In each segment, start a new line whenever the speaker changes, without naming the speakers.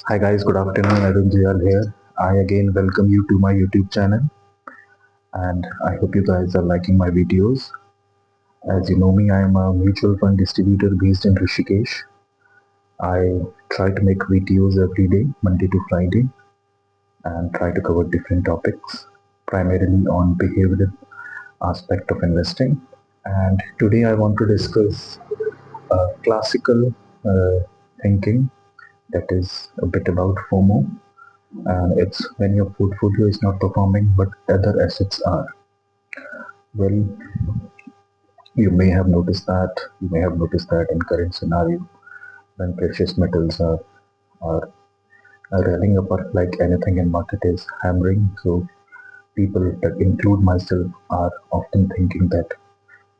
Hi guys, good afternoon. Arun Juyal here. I again welcome you to my YouTube channel and I hope you guys are liking my videos. As you know me, I am a mutual fund distributor based in Rishikesh. I try to make videos every day, Monday to Friday, and try to cover different topics, primarily on behavioral aspect of investing. And today I want to discuss classical thinking that is a bit about FOMO, and it's when your portfolio is not performing but other assets are. Well, you may have noticed that in current scenario when precious metals are rallying up like anything in market is hammering. So people that include myself are often thinking that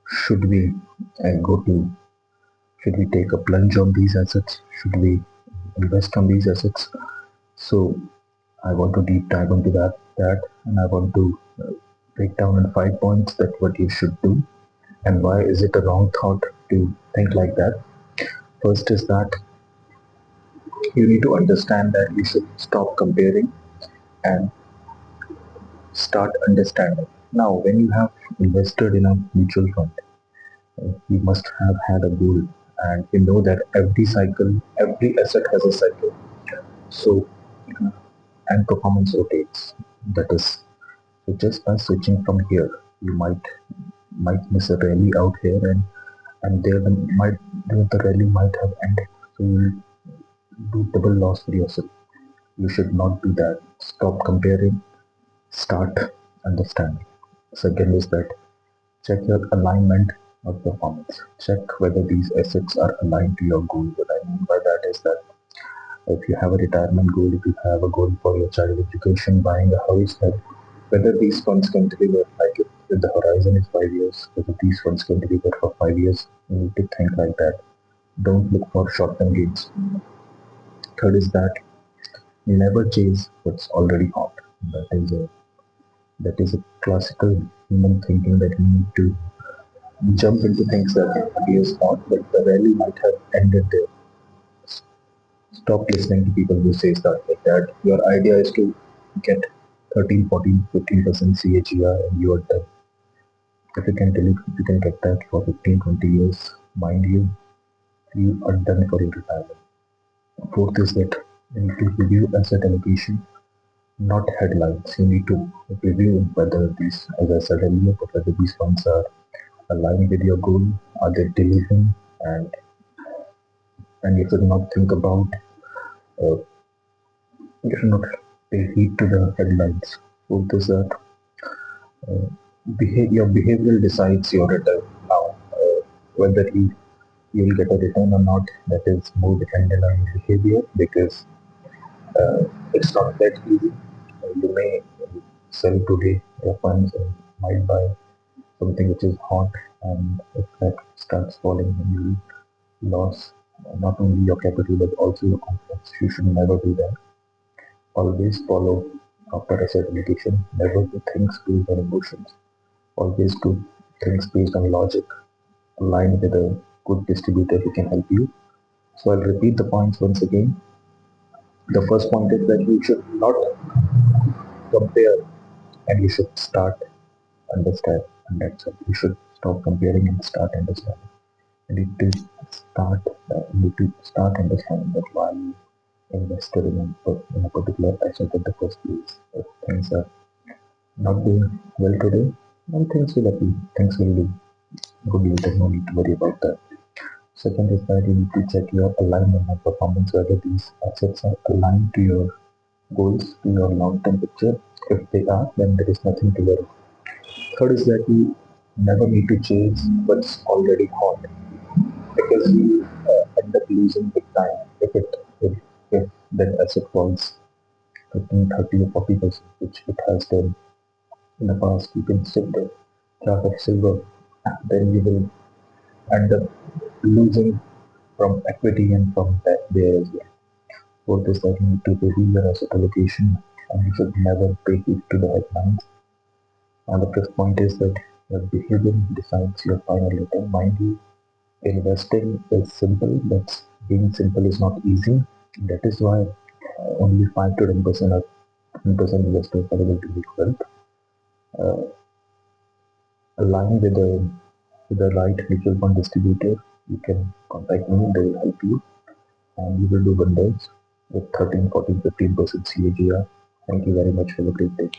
should we go to should we take a plunge on these assets? Should we invest on these assets? So I want to deep dive into that and I want to break down in 5 points that what you should do and why is it a wrong thought to think like that. First is that you need to understand that you should stop comparing and start understanding. Now, when you have invested in a mutual fund, you must have had a goal, and you know that every cycle, every asset has a cycle. So, and performance rotates. That is, so just by switching from here, you might miss a rally out here, and there the rally might have ended. So you'll do double loss for yourself. You should not do that. Stop comparing, start understanding. Second is that check your alignment of performance. Check whether these assets are aligned to your goal. What I mean by that is that if you have a retirement goal, if you have a goal for your child education, buying a house, then whether these funds can deliver, like if the horizon is 5 years, whether these funds can deliver for 5 years, you need to think like that. Don't look for short-term gains. Third is that never chase what's already hot. That is a classical human thinking that we need to jump into things that appears hot, but the rally might have ended there. Stop listening to people who say stuff like that. Your idea is to get 13, 14, 15% CAGR and you are done. If you can deliver, if you can get that for 15, 20 years, mind you, you are done for your retirement. Fourth is that you need to review asset allocation, not headlines. You need to review whether these, as I said earlier, whether these funds are aligned with your goal, are they delivering, and you should not think about, uh, you should not pay heed to the headlines. Fourth is that your behavioral decides your return. Now, whether you'll get a return or not, that is more dependent on your behavior because it's not that easy. You may sell today your funds and might buy something which is hot, and if that starts falling, then you lose not only your capital but also your confidence. You should never do that. Always follow proper asset allocation. Never do things based on emotions. Always do things based on logic, aligned with a good distributor who can help you. So I'll repeat the points once again. The first point is that you should not compare and you should start understand. And that's it. You should stop comparing and start understanding. You need to start understanding that why you invested in a particular asset in the first place. If things are not doing well today, then things will do good later. No need to worry about that. Second is that you need to check your alignment and performance, whether these assets are aligned to your goals, to your long-term picture. If they are, then there is nothing to worry. Third is that you never need to chase what's already hot because you end up losing big time if that asset falls 15, 30 or 40%, which it has done in the past. You can sit the chart of silver, then you will end up losing from equity and from that there as well. Fourth is that you need to review your asset allocation and you should never pay heed to the headlines. And the fifth point is that your behavior decides your final return. Mind you, investing is simple, but being simple is not easy. That is why Only 5 to 10% of 10% investors are able to make wealth. Align with the right mutual fund distributor. You can contact me, they will help you, and you will do wonders with 13, 14, 15% CAGR. Thank you very much. Have a great day.